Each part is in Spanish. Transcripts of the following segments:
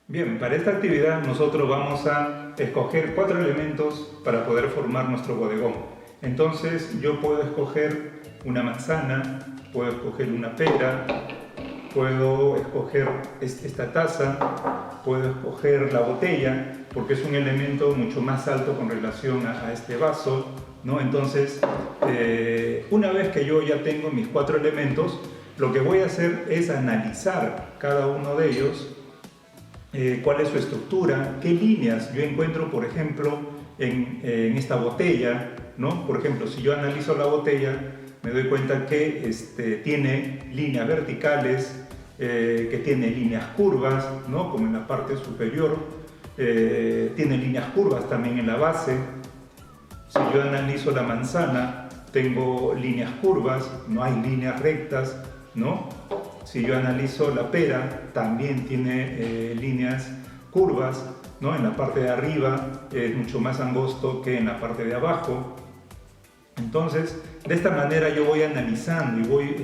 Bien, para esta actividad nosotros vamos a escoger 4 elementos para poder formar nuestro bodegón. Entonces yo puedo escoger una manzana, puedo escoger una pera, puedo escoger esta taza, puedo escoger la botella, porque es un elemento mucho más alto con relación a este vaso, ¿no? Entonces, una vez que yo ya tengo mis 4 elementos, lo que voy a hacer es analizar cada uno de ellos, cuál es su estructura, qué líneas yo encuentro, por ejemplo, en esta botella, ¿no? Por ejemplo, si yo analizo la botella, me doy cuenta que tiene líneas verticales, que tiene líneas curvas, ¿no? Como en la parte superior, tiene líneas curvas también en la base. Si yo analizo la manzana, tengo líneas curvas, no hay líneas rectas, ¿no? Si yo analizo la pera, también tiene líneas curvas, ¿no? En la parte de arriba es mucho más angosto que en la parte de abajo. Entonces, de esta manera yo voy analizando y voy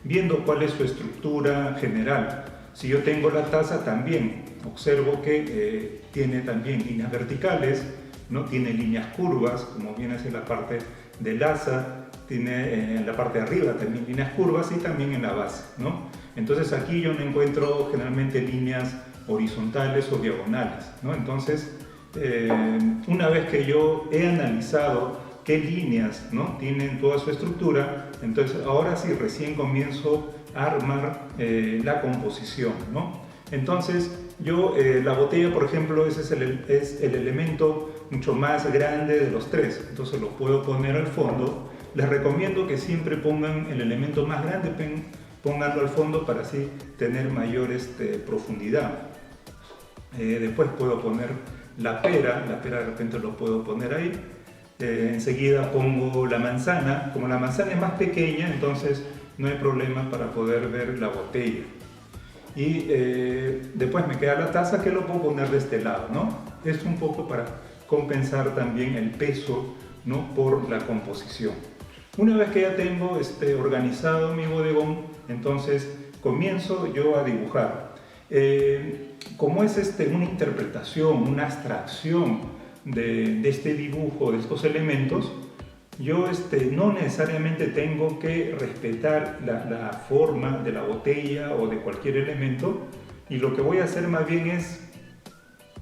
viendo cuál es su estructura general. Si yo tengo la taza, también observo que tiene también líneas verticales, ¿no? Tiene líneas curvas, como viene a ser la parte del asa, tiene en la parte de arriba también líneas curvas y también en la base, ¿no? Entonces aquí yo no encuentro generalmente líneas horizontales o diagonales, ¿no? Entonces, una vez que yo he analizado qué líneas, ¿no? tienen toda su estructura, entonces ahora sí recién comienzo a armar la composición, ¿no? Entonces yo, la botella, por ejemplo, ese es el elemento mucho más grande de los tres, entonces lo puedo poner al fondo. Les recomiendo que siempre pongan el elemento más grande, pónganlo al fondo para así tener mayor profundidad. Después puedo poner la pera de repente lo puedo poner ahí. Enseguida pongo la manzana, como la manzana es más pequeña, entonces no hay problema para poder ver la botella. Y después me queda la taza, que lo puedo poner de este lado, ¿no? Es un poco para compensar también el peso, ¿no? Por la composición. Una vez que ya tengo organizado mi bodegón, entonces comienzo yo a dibujar. Como es una interpretación, una abstracción de este dibujo, de estos elementos, yo no necesariamente tengo que respetar la forma de la botella o de cualquier elemento, y lo que voy a hacer más bien es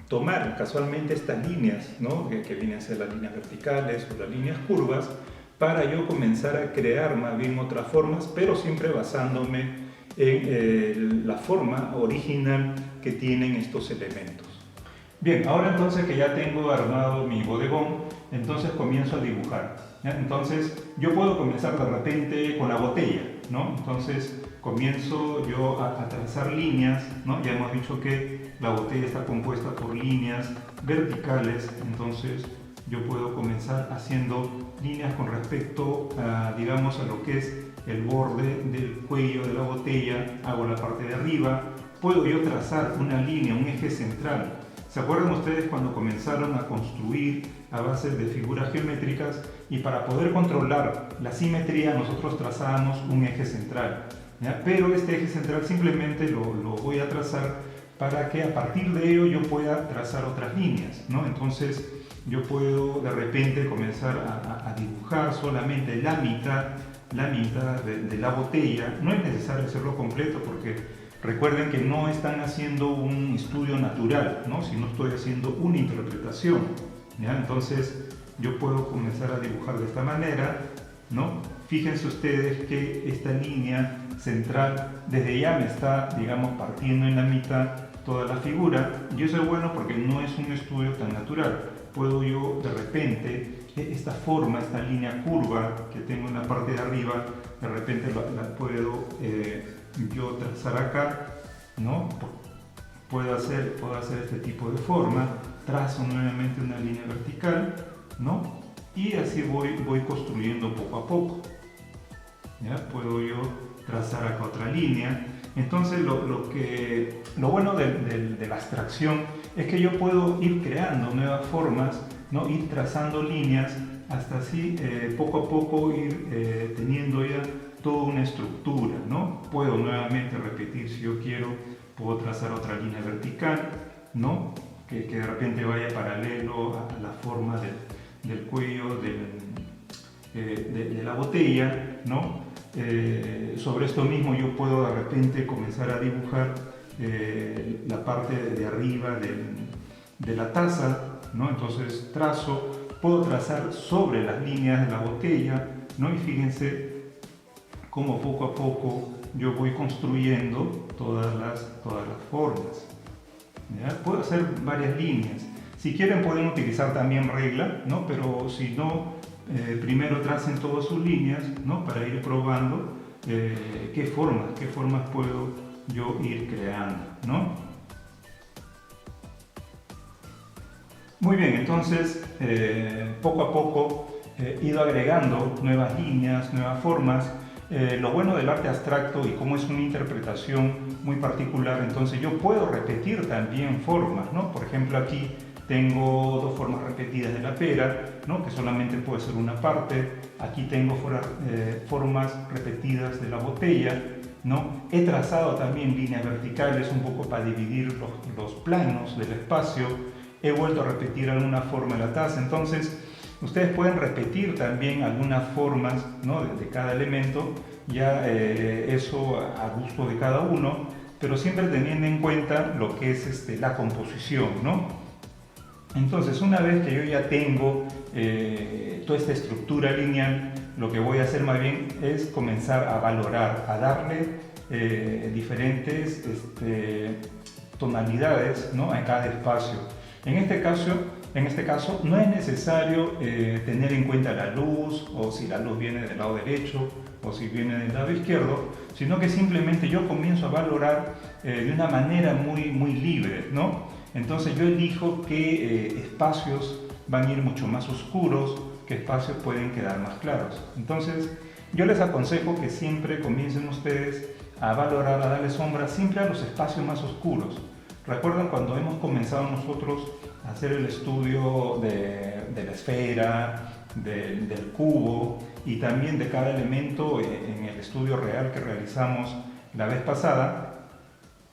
tomar casualmente estas líneas, ¿no? que vienen a ser las líneas verticales o las líneas curvas, para yo comenzar a crear más bien otras formas, pero siempre basándome en la forma original que tienen estos elementos. Bien, ahora entonces que ya tengo armado mi bodegón, entonces comienzo a dibujar, ¿ya? Entonces yo puedo comenzar de repente con la botella, ¿no? Entonces comienzo yo a trazar líneas, ¿no? Ya hemos dicho que la botella está compuesta por líneas verticales, entonces yo puedo comenzar haciendo líneas con respecto a, digamos, a lo que es el borde del cuello de la botella. Hago la parte de arriba, puedo yo trazar una línea, un eje central. ¿Se acuerdan ustedes cuando comenzaron a construir a base de figuras geométricas, y para poder controlar la simetría nosotros trazábamos un eje central, ¿ya? Pero este eje central simplemente lo voy a trazar para que a partir de ello yo pueda trazar otras líneas, ¿no? Entonces yo puedo de repente comenzar a dibujar solamente la mitad de la botella. No es necesario hacerlo completo, porque recuerden que no están haciendo un estudio natural, ¿no? Sino estoy haciendo una interpretación, ¿ya? Entonces yo puedo comenzar a dibujar de esta manera, ¿no? Fíjense ustedes que esta línea central desde ya me está, digamos, partiendo en la mitad toda la figura, y eso es bueno porque no es un estudio tan natural. Puedo yo de repente, esta forma, esta línea curva que tengo en la parte de arriba, de repente la puedo yo trazar acá, ¿no? Puedo hacer este tipo de forma, trazo nuevamente una línea vertical, ¿no? Y así voy construyendo poco a poco, ¿ya? Puedo yo trazar acá otra línea. Entonces lo bueno de la abstracción es que yo puedo ir creando nuevas formas, ¿no? Ir trazando líneas hasta así poco a poco ir teniendo ya toda una estructura, ¿no? Puedo nuevamente repetir, si yo quiero, puedo trazar otra línea vertical, ¿no? Que de repente vaya paralelo a la forma del cuello de la botella, ¿no? Sobre esto mismo yo puedo de repente comenzar a dibujar la parte de arriba de la taza, ¿no? Entonces puedo trazar sobre las líneas de la botella, ¿no? Y fíjense cómo poco a poco yo voy construyendo todas las formas, ¿ya? Puedo hacer varias líneas. Si quieren pueden utilizar también regla, ¿no? Pero si no, primero tracen todas sus líneas, ¿no? Para ir probando qué formas puedo yo ir creando, ¿no? Muy bien, entonces poco a poco he ido agregando nuevas líneas, nuevas formas. Lo bueno del arte abstracto y como es una interpretación muy particular, entonces yo puedo repetir también formas, ¿no? Por ejemplo, aquí tengo dos formas repetidas de la pera, ¿no? Que solamente puede ser una parte. Aquí tengo formas repetidas de la botella, ¿no? He trazado también líneas verticales un poco para dividir los planos del espacio. He vuelto a repetir alguna forma de la taza. Entonces, ustedes pueden repetir también algunas formas, ¿no? de cada elemento, ya eso a gusto de cada uno, pero siempre teniendo en cuenta lo que es la composición, ¿no? Entonces, una vez que yo ya tengo toda esta estructura lineal, lo que voy a hacer más bien es comenzar a valorar, a darle diferentes tonalidades, ¿no? A cada espacio. En este caso no es necesario tener en cuenta la luz, o si la luz viene del lado derecho o si viene del lado izquierdo, sino que simplemente yo comienzo a valorar de una manera muy libre, ¿no? Entonces yo elijo qué espacios van a ir mucho más oscuros, qué espacios pueden quedar más claros. Entonces yo les aconsejo que siempre comiencen ustedes a valorar, a darle sombra siempre a los espacios más oscuros. ¿Recuerdan cuando hemos comenzado nosotros a hacer el estudio de la esfera, del cubo y también de cada elemento en el estudio real que realizamos la vez pasada?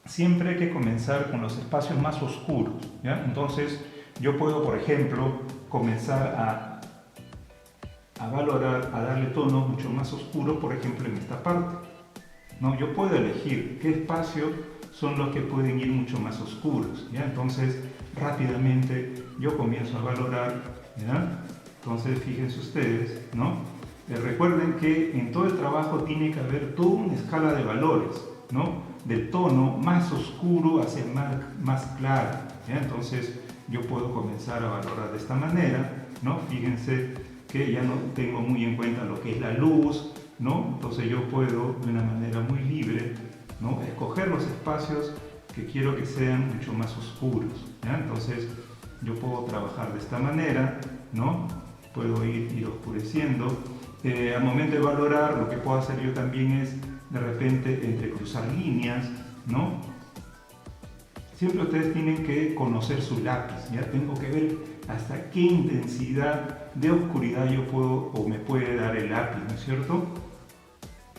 Siempre hay que comenzar con los espacios más oscuros, ¿ya? Entonces yo puedo, por ejemplo, comenzar a valorar, a darle tonos mucho más oscuros, por ejemplo, en esta parte, ¿no? Yo puedo elegir qué espacios son los que pueden ir mucho más oscuros, ¿ya? Entonces rápidamente yo comienzo a valorar, ¿ya? Entonces fíjense ustedes, ¿no? Recuerden que en todo el trabajo tiene que haber toda una escala de valores, ¿no? Del tono más oscuro hacia el más claro, ¿ya? Entonces yo puedo comenzar a valorar de esta manera, ¿no? Fíjense que ya no tengo muy en cuenta lo que es la luz, ¿no? Entonces yo puedo de una manera muy libre, ¿no? Escoger los espacios que quiero que sean mucho más oscuros, ¿ya? Entonces yo puedo trabajar de esta manera, ¿no? Puedo ir oscureciendo. Al momento de valorar, lo que puedo hacer yo también es de repente entrecruzar líneas, ¿no? Siempre ustedes tienen que conocer su lápiz, ya tengo que ver hasta qué intensidad de oscuridad yo puedo o me puede dar el lápiz, ¿no es cierto?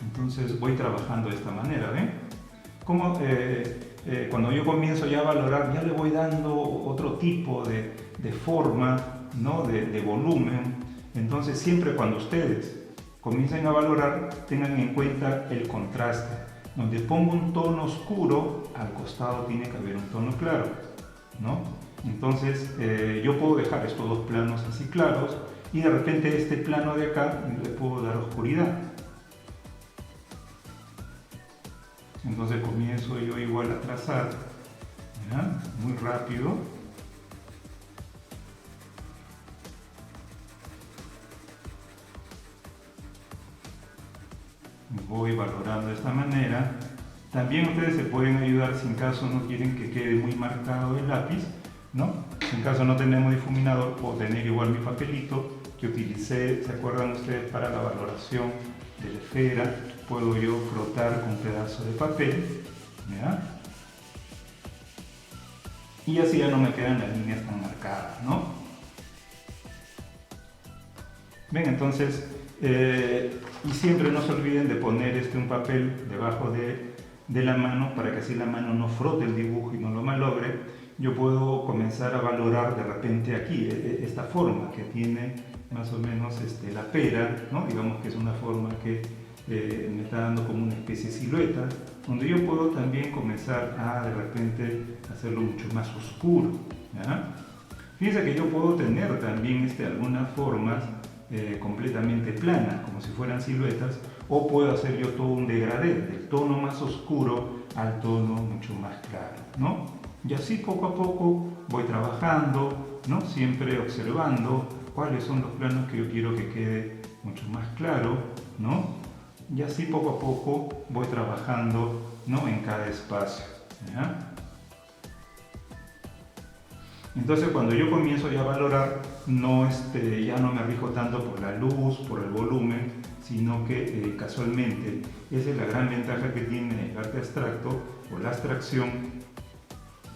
Entonces voy trabajando de esta manera, ¿ven? Como cuando yo comienzo ya a valorar, ya le voy dando otro tipo de forma, ¿no? de volumen. Entonces siempre cuando ustedes comiencen a valorar, tengan en cuenta el contraste. Donde pongo un tono oscuro, al costado tiene que haber un tono claro, ¿no? Entonces yo puedo dejar estos dos planos así claros y de repente este plano de acá le puedo dar oscuridad. Entonces comienzo yo igual a trazar, ¿ya? Muy rápido. Voy valorando de esta manera. También ustedes se pueden ayudar si en caso no quieren que quede muy marcado el lápiz, ¿no? Si en caso no tenemos difuminador, puedo tener igual mi papelito que utilicé, ¿se acuerdan ustedes? Para la valoración de la esfera. Puedo yo frotar con un pedazo de papel, ¿ya? Y así ya no me quedan las líneas tan marcadas, ¿no? Ven, entonces, y siempre no se olviden de poner un papel debajo de la mano para que así la mano no frote el dibujo y no lo malogre, yo puedo comenzar a valorar de repente aquí esta forma que tiene más o menos la pera, ¿no? Digamos que es una forma que me está dando como una especie de silueta, donde yo puedo también comenzar a de repente hacerlo mucho más oscuro, ¿ya? Fíjense que yo puedo tener también algunas formas completamente planas, como si fueran siluetas, o puedo hacer yo todo un degradé, del tono más oscuro al tono mucho más claro, ¿no? Y así poco a poco voy trabajando, ¿no? Siempre observando cuáles son los planos que yo quiero que quede mucho más claro, ¿no? Y así poco a poco voy trabajando, ¿no? En cada espacio, ¿ya? Entonces cuando yo comienzo ya a valorar, ya no me rijo tanto por la luz, por el volumen, sino que casualmente esa es la gran ventaja que tiene el arte abstracto o la abstracción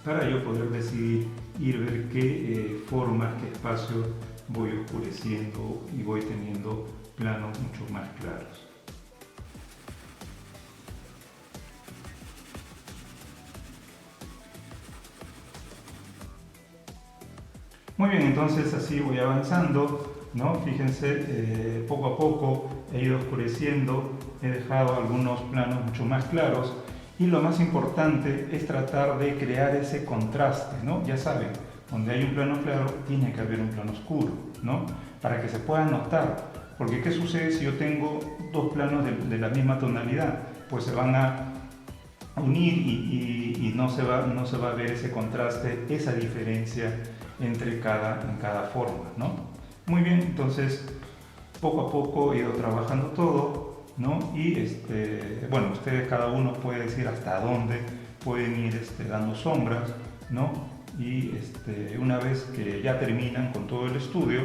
para yo poder decidir y ver qué formas, qué espacios voy oscureciendo y voy teniendo planos mucho más claros. Muy bien, entonces así voy avanzando, ¿no? Fíjense, poco a poco he ido oscureciendo, he dejado algunos planos mucho más claros y lo más importante es tratar de crear ese contraste, ¿no? Ya saben, donde hay un plano claro tiene que haber un plano oscuro, ¿no? Para que se pueda notar, porque ¿qué sucede si yo tengo dos planos de la misma tonalidad? Pues se van a unir y no se va a ver ese contraste, esa diferencia en cada forma, ¿no? Muy bien, entonces poco a poco he ido trabajando todo, ¿no? Y bueno, ustedes cada uno puede decir hasta dónde pueden ir dando sombras, ¿no? Y una vez que ya terminan con todo el estudio,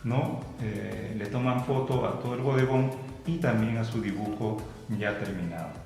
¿no? Le toman foto a todo el bodegón y también a su dibujo ya terminado.